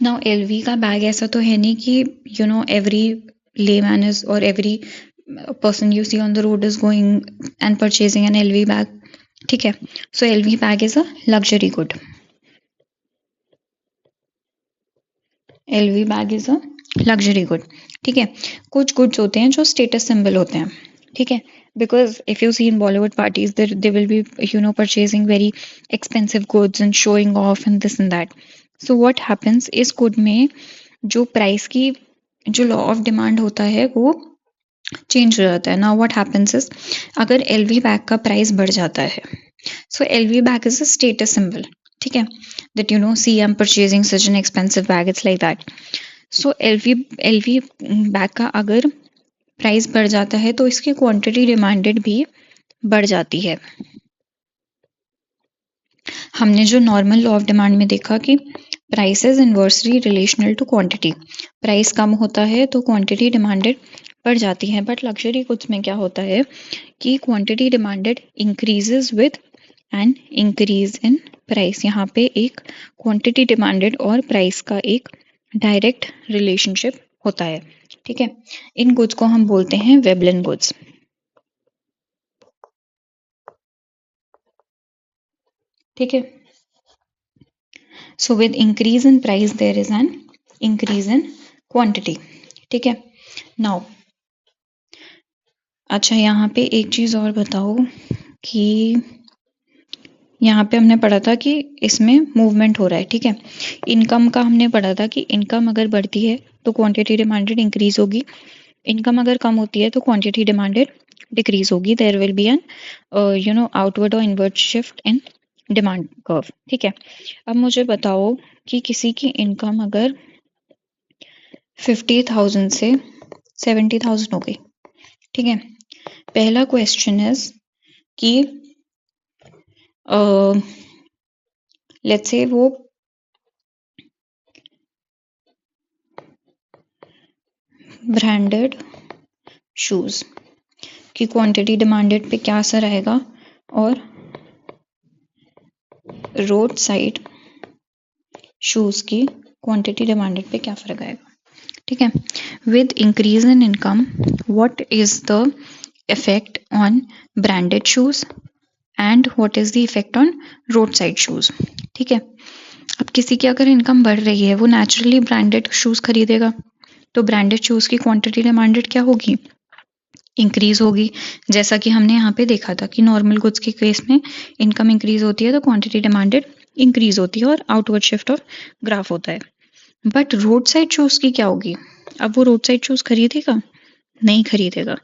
नाउ एलवी का बैग ऐसा तो है नहीं कि you know every layman is और every person you see on the road is going and purchasing an LV bag, ठीक है। So LV bag is a luxury good. LV bag is a luxury good, ठीक है। कुछ goods होते हैं जो status symbol होते हैं, ठीक है, because if you see in Bollywood parties they will be purchasing very expensive goods and showing off and this and that. So what happens इस गुड में जो प्राइस की जो लॉ ऑफ डिमांड होता है वो चेंज हो जाता है। नाउ व्हाट हैपेंस इज, अगर एलवी बैग का प्राइस बढ़ जाता है, so LV bag is a status symbol, ठीक है, that see I am purchasing such an expensive bag, it's like that. So LV bag का अगर प्राइस बढ़ जाता है तो इसकी क्वांटिटी डिमांडेड भी बढ़ जाती है। हमने जो नॉर्मल लॉ ऑफ डिमांड में देखा कि price is inversely relational to quantity, price कम होता है तो क्वांटिटी डिमांडेड बढ़ जाती है। बट लग्जरी गुड्स में क्या होता है कि quantity demanded increases with N increase in price. यहाँ पे एक क्वांटिटी डिमांडेड और प्राइस का एक डायरेक्ट रिलेशनशिप होता है, ठीक है। इन गुड्स को हम बोलते हैं वेबलिन गुड्स, ठीक है। So with increase in price there is an increase in quantity, ठीक है। नाउ अच्छा यहाँ पे एक चीज और बताओ कि यहाँ पे हमने पढ़ा था कि इसमें मूवमेंट हो रहा है, ठीक है। इनकम का हमने पढ़ा था कि इनकम अगर बढ़ती है तो क्वांटिटी डिमांडेड इंक्रीज होगी, इनकम अगर कम होती है तो क्वांटिटी डिमांडेड डिक्रीज होगी। There will be an outward और inward shift in demand curve, ठीक है। अब मुझे बताओ कि किसी की इनकम अगर 50,000 से 70,000 हो गई, ठीक है। पहला क्वेश्चन इज कि लेट्स से वो ब्रांडेड शूज की क्वांटिटी डिमांडेड पे क्या असर आएगा और रोड साइड शूज की क्वांटिटी डिमांडेड पे क्या फर्क आएगा, ठीक है। With increase in income what is the effect on branded shoes and what is the effect on road side shoes, ठीक है। अब किसी की अगर इनकम बढ़ रही है वो नेचुरली ब्रांडेड शूज खरीदेगा, तो ब्रांडेड शूज की क्वांटिटी डिमांडेड क्या होगी, इंक्रीज होगी। जैसा कि हमने यहाँ पे देखा था कि नॉर्मल गुड्स के केस में इनकम इंक्रीज होती है तो क्वांटिटी डिमांडेड इंक्रीज होती है और आउटवर्ड शिफ्ट ऑफ ग्राफ होता है। बट रोड साइड शूज की क्या होगी, अब वो रोड साइड शूज खरीदेगा, नहीं खरीदेगा,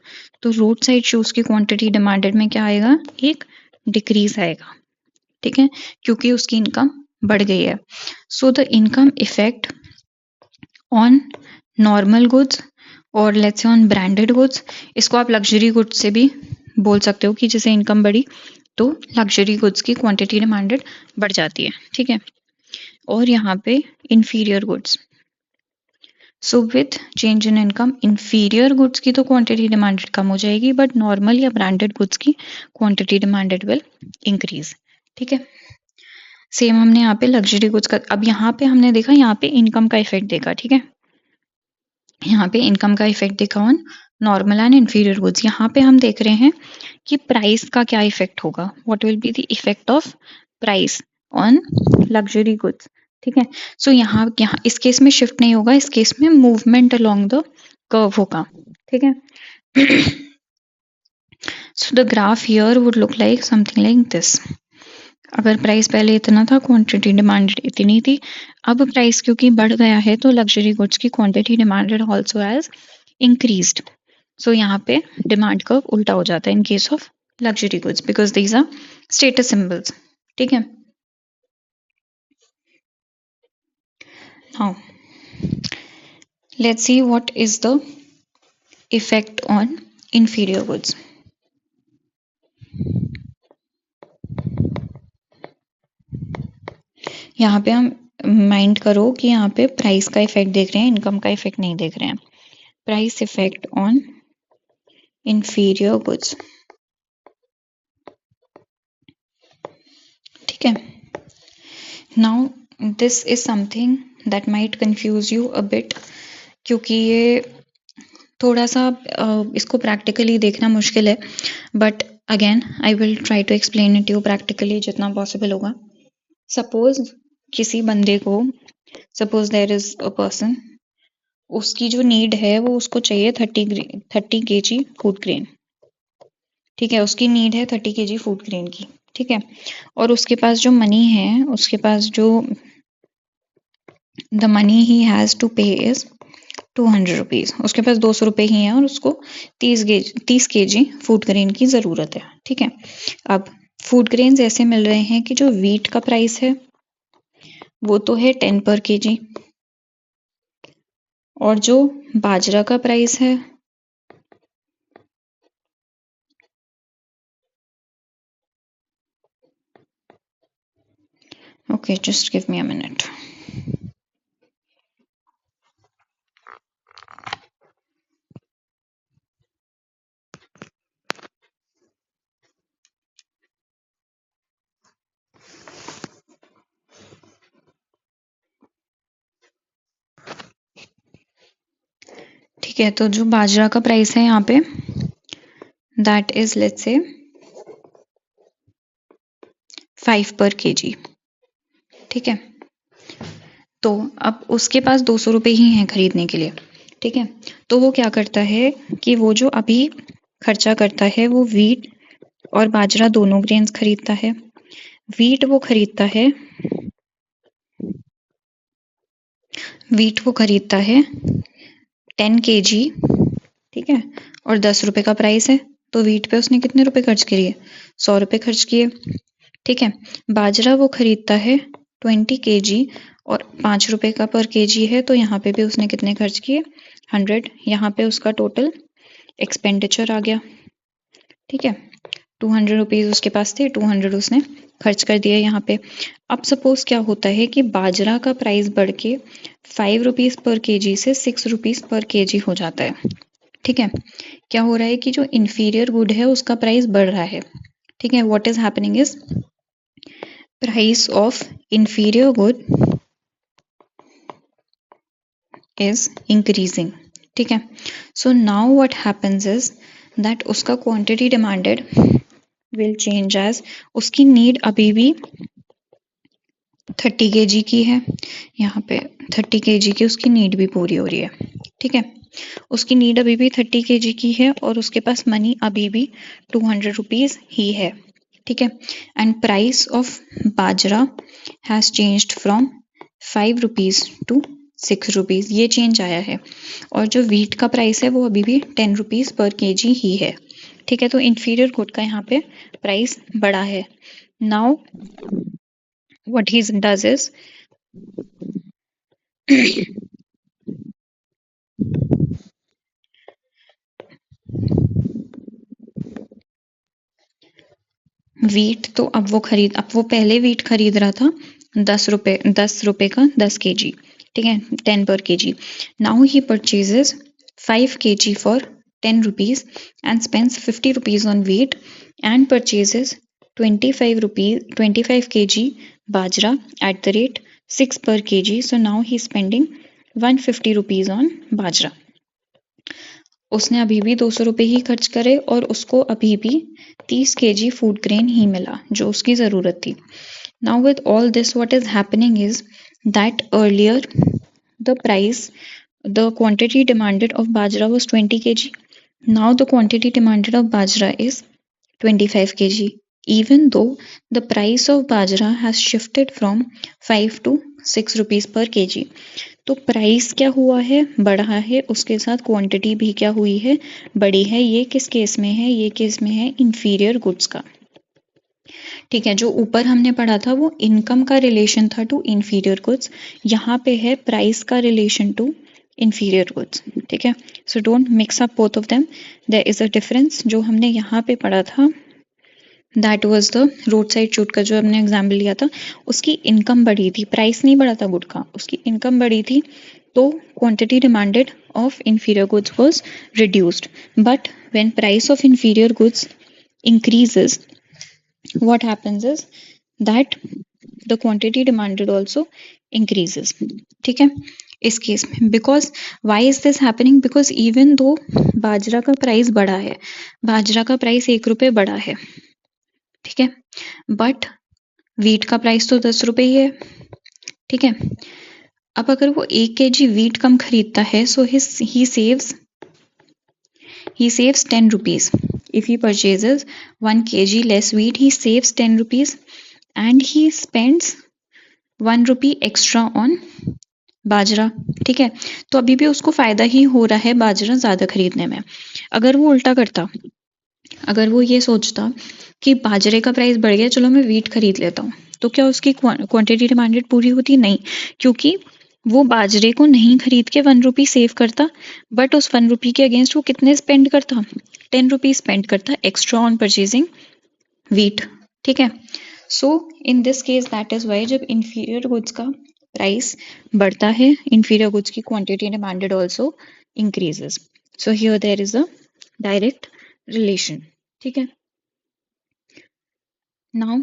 तो रोड साइड शूज की क्वांटिटी डिमांडेड में क्या आएगा, एक डिक्रीज आएगा, ठीक है, क्योंकि उसकी इनकम बढ़ गई है। So the income effect on normal goods और let's say on branded goods, इसको आप लग्जरी गुड्स से भी बोल सकते हो कि जैसे इनकम बढ़ी तो लग्जरी गुड्स की क्वांटिटी डिमांडेड बढ़ जाती है, ठीक है। और यहाँ पे inferior goods, so with change in income inferior goods की तो क्वांटिटी डिमांडेड कम हो जाएगी, बट नॉर्मल या ब्रांडेड गुड्स की क्वांटिटी डिमांडेड विल इंक्रीज, ठीक है। सेम हमने यहाँ पे लग्जरी गुड्स का, अब यहाँ पे हमने देखा यहाँ पे इनकम का इफेक्ट देखा, ठीक है। यहाँ पे इनकम का इफेक्ट देखा on normal and inferior goods. यहाँ पे हम देख रहे हैं कि प्राइस का क्या इफेक्ट होगा, what will be the effect of price on luxury goods. ठीक है। सो यहाँ यहाँ इस केस में शिफ्ट नहीं होगा, इस केस में मूवमेंट अलोंग द कर्व होगा। ठीक है। So the graph here would look like something like this. अगर प्राइस पहले इतना था, क्वांटिटी डिमांडेड इतनी थी, अब प्राइस क्योंकि बढ़ गया है तो लग्जरी गुड्स की quantity demanded also has increased. So यहाँ पे डिमांड कर्व उल्टा हो जाता है in case of luxury goods because these are status symbols. ठीक है। Now let's see what is the effect on inferior goods. यहाँ पे हम माइंड करो कि यहाँ पे प्राइस का इफेक्ट देख रहे हैं, इनकम का इफेक्ट नहीं देख रहे हैं। Price effect on inferior goods. ठीक है। Now this is something that might confuse you a bit, क्योंकि ये थोड़ा सा इसको प्रैक्टिकली देखना मुश्किल है, but again I will try to explain it you practically जितना पॉसिबल होगा। सपोज किसी बंदे को, suppose there is a person, उसकी जो नीड है वो उसको चाहिए 30 kg फूड ग्रेन। ठीक है, उसकी नीड है 30 kg फूड ग्रेन की। ठीक है। और उसके पास जो मनी है, उसके पास जो द मनी ही has to pay is 200 rupees. उसके पास 200 रुपये ही है और उसको 30 kg फूड ग्रेन की ज़रूरत है। ठीक है। अब फूड ग्रेन्स ऐसे मिल रहे हैं कि जो वीट का प्राइस है वो तो है 10 पर kg, और जो बाजरा का प्राइस है okay, just give me a minute. ठीक है, तो जो बाजरा का प्राइस है यहाँ पे दैट इज लेट्स से 5 पर kg। ठीक है। तो अब उसके पास 200 रुपये ही हैं खरीदने के लिए। ठीक है। तो वो क्या करता है कि वो जो अभी खर्चा करता है वो वीट और बाजरा दोनों ग्रेन्स खरीदता है। वीट वो खरीदता है, वीट वो खरीदता है 10 kg। ठीक है। और 10 रुपए का प्राइस है, तो वीट पे उसने कितने रुपए खर्च किए? 100 रुपए खर्च किए। ठीक है। बाजरा वो खरीदता है 20 kg और 5 रुपए का पर kg है, तो यहाँ पे भी उसने कितने खर्च किए? 100। यहाँ पे उसका टोटल एक्सपेंडिचर आ गया। ठीक है। 200 रुपीज उसके पास थे, 200 उसने खर्च कर दिया यहाँ पे। अब सपोज क्या होता है कि बाजरा का प्राइस बढ़ के 5 रुपीज पर kg से 6 रुपीज पर kg हो जाता है। ठीक है। क्या हो रहा है कि जो इंफीरियर गुड है उसका प्राइस बढ़ रहा है। ठीक है। What is happening is price of inferior good is increasing. ठीक है। So now what happens is that उसका quantity demanded will change as उसकी नीड अभी भी 30 kg की है। यहाँ पे 30 kg की उसकी नीड भी पूरी हो रही है। ठीक है। उसकी नीड अभी भी 30 kg की है और उसके पास मनी अभी भी 200 रुपीज ही है। ठीक है। And price of bajra has changed from 5 rupees to 6 rupees, ये चेंज आया है। और जो वीट का प्राइस है वो अभी भी 10 रुपीज पर kg ही है। ठीक है। तो इंफीरियर गुड का यहाँ पे प्राइस बढ़ा है। Now what he does is wheat तो अब वो पहले वीट खरीद रहा था 10 रुपए का 10 kg। ठीक है, 10 पर kg। Now he purchases 5 kg for 10 rupees and spends 50 rupees on wheat and purchases 25 kg bajra at the rate 6 per kg. So now he's spending 150 rupees on bajra. उसने अभी भी 200 रुपये ही खर्च करे और उसको अभी भी 30 kg फूड ग्रेन ही मिला जो उसकी ज़रूरत थी। Now with all this, what is happening is that earlier the quantity demanded of bajra was 20 kg. Now the quantity demanded of bajra is 25 kg, even though the price of bajra has shifted from 5 to 6 rupees per kg. तो price क्या हुआ है, बढ़ा है, उसके साथ quantity भी क्या हुई है, बड़ी है. ये किस केस में है, ये केस में है इंफीरियर गुड्स का. ठीक है, जो ऊपर हमने पढ़ा था वो इनकम का रिलेशन था टू इंफीरियर गुड्स, यहाँ पे है प्राइस का रिलेशन टू इंफीरियर गुड्स. ठीक है, so don't mix up both of them, there is a difference. जो हमने यहाँ पे पढ़ा था that was the road side shoot का जो हमने एग्जाम्पल लिया था, उसकी इनकम बढ़ी थी, प्राइस नहीं बढ़ा था गुड का, उसकी इनकम बढ़ी थी, तो quantity demanded of inferior goods was reduced. But when price of inferior goods increases, what happens is that the quantity demanded also increases. ठीक है, इस केस में because why is this happening, because even though बाजरा का price बढ़ा है, बाजरा का price 1 रुपये बढ़ा है, ठीक है, बट वीट का प्राइस तो 10 रुपये ही है. ठीक है, अब अगर वो 1 kg वीट कम खरीदता है, सो he saves 10 rupees. If he purchases 1 kg less wheat, he saves 10 rupees and he spends 1 rupee extra on बाजरा. ठीक है, तो अभी भी उसको फायदा ही हो रहा है बाजरा ज्यादा खरीदने में. अगर वो उल्टा करता, अगर वो ये सोचता कि बाजरे का प्राइस बढ़ गया, चलो मैं वीट खरीद लेता हूँ, तो क्या उसकी क्वांटिटी डिमांडेड पूरी होती? नहीं, क्योंकि वो बाजरे को नहीं खरीद के 1 रुपी सेव करता, बट उस 1 रुपी के अगेंस्ट वो कितने स्पेंड करता? 10 रुपी स्पेंड करता एक्स्ट्रा ऑन परचेजिंग वीट. ठीक है, so in this case that is why जब इंफीरियर गुड्स का प्राइस बढ़ता है, इंफीरियर गुड्स की quantity demanded also increases. So here there is a direct relation. ठीक है, now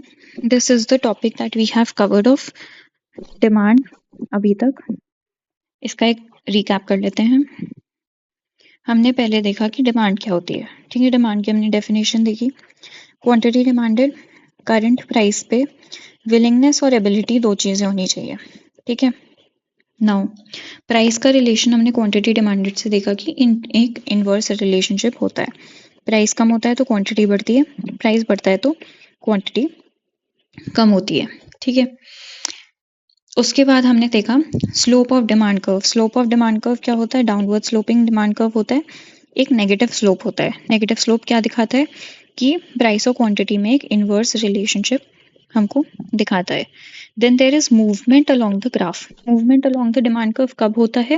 this is the topic that we have covered of demand अभी तक. इसका एक रिकैप कर लेते हैं. हमने पहले देखा कि डिमांड क्या होती है. ठीक है, डिमांड की हमने डेफिनेशन देखी. क्वांटिटी डिमांडेड, करंट प्राइस पे विलिंगनेस और एबिलिटी, दो चीजें होनी चाहिए. ठीक है, नाउ प्राइस का रिलेशन हमने क्वांटिटी डिमांडेड से देखा कि एक इनवर्स रिलेशनशिप होता है. प्राइस कम होता है तो क्वांटिटी बढ़ती है, प्राइस बढ़ता है तो क्वांटिटी कम होती है. ठीक है, उसके बाद हमने देखा slope of demand curve. Slope of demand curve क्या होता है? डाउनवर्ड स्लोपिंग डिमांड कर्व होता है. एक नेगेटिव स्लोप होता है. नेगेटिव स्लोप क्या दिखाता है? कि प्राइस और क्वांटिटी में एक इनवर्स रिलेशनशिप हमको दिखाता है. Then there is movement along the graph. Movement along the demand curve कब होता है?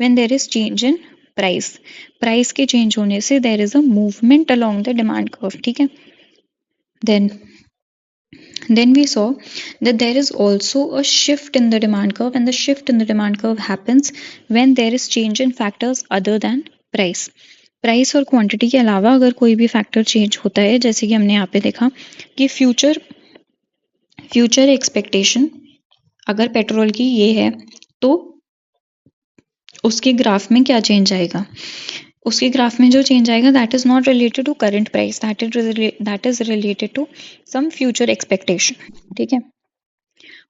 When there is change in price. Price के चेंज होने से there is a movement along the demand curve. ठीक है, then we saw that there is also a shift in the demand curve, and the shift in the demand curve happens when there is change in factors other than price. Price और quantity के अलावा अगर कोई भी factor change होता है, जैसे कि हमने यहाँ पे देखा कि फ्यूचर एक्सपेक्टेशन अगर पेट्रोल की ये है तो उसके ग्राफ में क्या चेंज आएगा? उसके ग्राफ में जो चेंज आएगा that is not related to current price, that is related to some future expectation. ठीक है,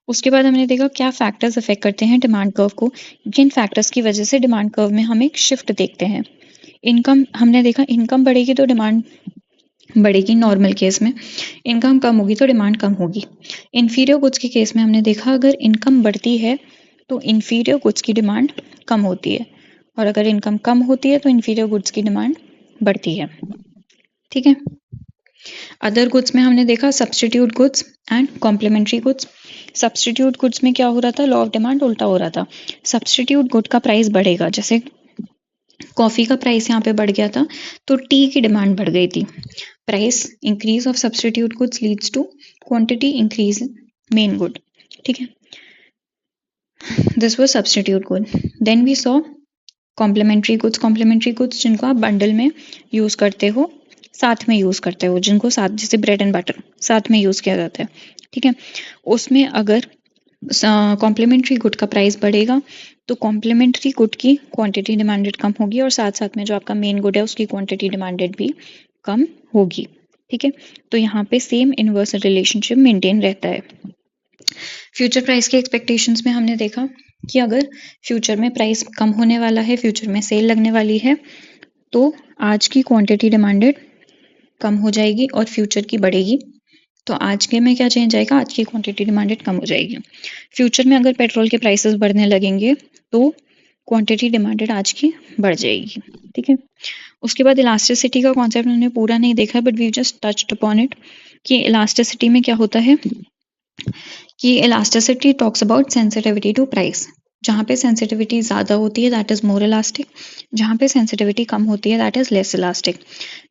उसके बाद हमने देखा क्या फैक्टर्स अफेक्ट करते हैं डिमांड कर्व को, जिन फैक्टर्स की वजह से डिमांड कर्व में हम एक शिफ्ट देखते हैं. इनकम हमने देखा, इनकम बढ़ेगी तो डिमांड बढ़ेगी. नॉर्मल केस में इनकम कम होगी तो डिमांड कम होगी. इंफीरियर गुड्स के केस में हमने देखा अगर इनकम बढ़ती है तो इंफीरियर गुड्स की डिमांड कम होती है, और अगर इनकम कम होती है तो इंफीरियर गुड्स की डिमांड बढ़ती है. ठीक है, अदर गुड्स में हमने देखा substitute goods and complementary goods. Substitute goods में क्या हो रहा था? लॉ ऑफ डिमांड उल्टा हो रहा था. सब्स्टिट्यूट गुड का प्राइस बढ़ेगा, जैसे कॉफी का प्राइस यहाँ पे बढ़ गया था तो टी की डिमांड बढ़ गई थी. Price increase of substitute goods leads to quantity increase in main good. ठीक है, this was substitute good. Then we saw complementary goods. Complementary goods जिनको आप बंडल में यूज करते हो, साथ में यूज करते हो, जिनको साथ, जैसे ब्रेड एंड बटर साथ में यूज किया जाता है. ठीक है, उसमें अगर कॉम्प्लीमेंट्री गुड का प्राइस बढ़ेगा तो कॉम्प्लीमेंट्री गुड की क्वांटिटी डिमांडेड कम होगी, और साथ साथ में जो आपका मेन गुड है उसकी क्वांटिटी डिमांडेड भी कम होगी. ठीक है, तो यहाँ पे सेम इनवर्स रिलेशनशिप मेंटेन रहता है. फ्यूचर प्राइस के एक्सपेक्टेशंस में हमने देखा कि अगर फ्यूचर में प्राइस कम होने वाला है, फ्यूचर में सेल लगने वाली है, तो आज की क्वांटिटी डिमांडेड कम हो जाएगी और फ्यूचर की बढ़ेगी। तो आज के में क्या चेंज आएगा, आज की क्वांटिटी डिमांडेड कम हो जाएगी। फ्यूचर में अगर पेट्रोल के प्राइसेस बढ़ने लगेंगे तो क्वांटिटी डिमांडेड आज की बढ़ जाएगी। ठीक है, उसके बाद इलास्टिसिटी का कॉन्सेप्ट हमने पूरा नहीं देखा, but we just touched upon it कि इलास्टिसिटी में क्या होता है कि elasticity talks about sensitivity to price. जहाँ पे सेंसिटिविटी ज़्यादा होती है दैट इज़ मोर इलास्टिक, जहाँ पे सेंसिटिविटी कम होती है that is less elastic.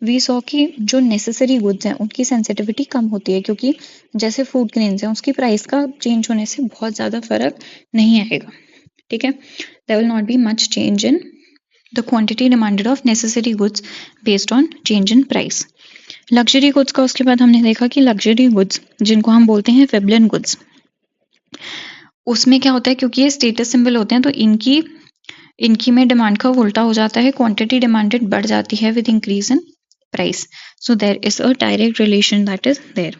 We saw कि जो नेसेसरी गुड्स हैं उनकी सेंसिटिविटी कम होती है, क्योंकि जैसे फूड ग्रेन्स हैं उसकी प्राइस का चेंज होने से बहुत ज़्यादा फर्क नहीं आएगा। ठीक है, there will not be much change in the quantity demanded of necessary goods based on change in price. Luxury goods का उसके बाद हमने देखा कि लग्जरी गुड्स जिनको हम बोलते हैं फेबलन गुड्स, उसमें क्या होता है, क्योंकि ये स्टेटस सिंबल होते हैं तो इनकी में डिमांड का उल्टा हो जाता है, क्वांटिटी डिमांडेड बढ़ जाती है with increase in price. So there is a direct relation that is there.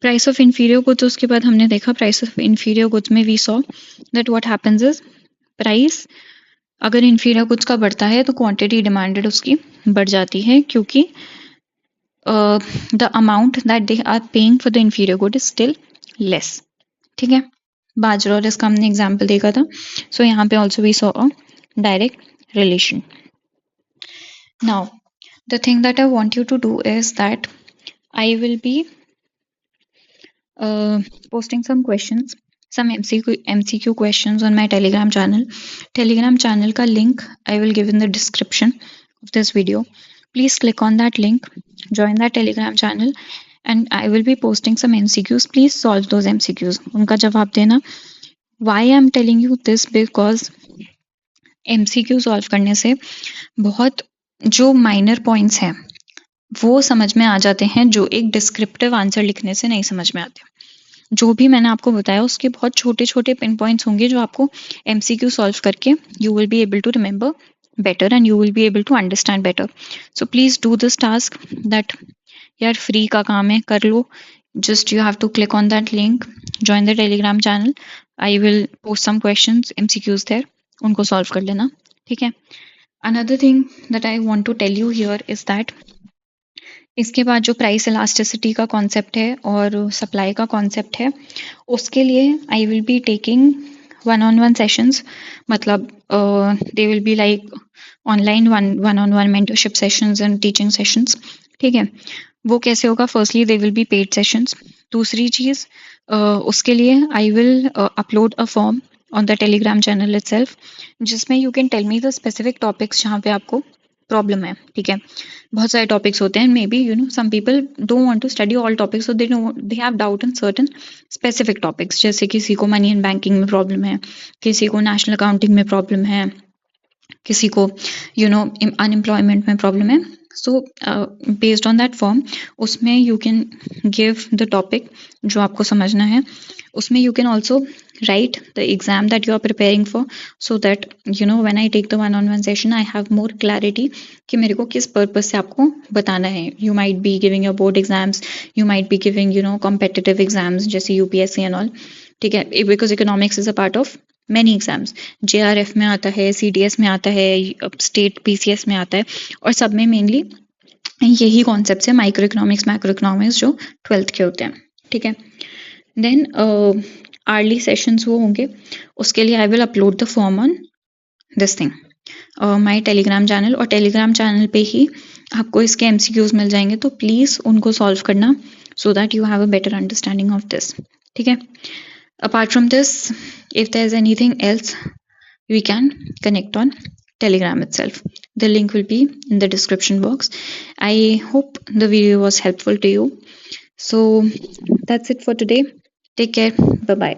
Price of inferior goods, उसके बाद हमने देखा प्राइस ऑफ इंफीरियर गुड्स में we saw that what happens is price अगर इंफीरियर गुड्स का बढ़ता है तो क्वांटिटी डिमांडेड उसकी बढ़ जाती है, क्योंकि the amount that they are paying for the inferior good is still less. ठीक है, बाजरा और इसका हमने एग्जाम्पल देखा था। सो यहाँ पे also we saw a direct relation. Now the thing that I want you to do is that I will be posting some questions, some MCQ questions on my Telegram channel. Telegram channel का link I will give in the description of this video. Please click on that link, join that Telegram channel, and I will be posting some MCQs. Please solve those MCQs. उनका जवाब देना. Why I am telling you this, because MCQ solve करने से बहुत जो minor points हैं वो समझ में आ जाते हैं, जो एक डिस्क्रिप्टिव आंसर लिखने से नहीं समझ में आते। जो भी मैंने आपको बताया उसके बहुत छोटे छोटे पिन पॉइंट्स होंगे जो आपको MCQ सॉल्व करके you will be able to remember better and you will be able to understand better. So please do this task that यार फ्री का काम है, कर लो। Just you have to click on that link, join the Telegram channel, I will post some questions MCQs there, उनको solve कर लेना। ठीक है, another thing that I want to tell you here is that इसके बाद जो price elasticity का concept है और सप्लाई का कॉन्सेप्ट है, उसके लिए I will be taking one-on-one sessions, मतलब they will be like online one-on-one mentorship sessions and teaching sessions. ठीक है, वो कैसे होगा, firstly they will be paid sessions. दूसरी चीज़ उसके लिए I will upload a form on the Telegram channel itself, जिसमें you can tell me the specific topics जहाँ पे आपको प्रॉब्लम है। ठीक है, बहुत सारे टॉपिक्स होते हैं, maybe you know some people don't want to study all topics, so they have doubt in certain specific topics. जैसे किसी को मनी एंड बैंकिंग में प्रॉब्लम है, किसी को नेशनल अकाउंटिंग में प्रॉब्लम है, किसी को यू नो अनएम्प्लॉयमेंट में प्रॉब्लम है। So based on that form उसमें you can give the topic जो आपको समझना है। उसमें you can also write the exam that you are preparing for, so that you know when I take the one-on-one session I have more clarity कि मेरे को किस पर्पस से आपको बताना है। You might be giving your board exams, you might be giving you know competitive exams जैसे UPSC and all। ठीक है, because economics is a part of many exams, JRF में आता है, CDS में आता है, स्टेट PCS में आता है, और सब में मेनली यही कॉन्सेप्ट है, माइक्रो इकोनॉमिक्स मैक्रो इकोनॉमिक्स जो 12th के होते हैं। ठीक है, देन आर्ली सेशंस वो होंगे, उसके लिए I will upload the form on this thing my Telegram channel, और टेलीग्राम चैनल पे ही आपको इसके MCQs मिल जाएंगे, तो प्लीज़ उनको सॉल्व करना so that you have a better understanding of this. ठीक है, apart from this if there is anything else we can connect on Telegram itself. The link will be in the description box. I hope the video was helpful to you. So that's it for today. Take care. Bye bye.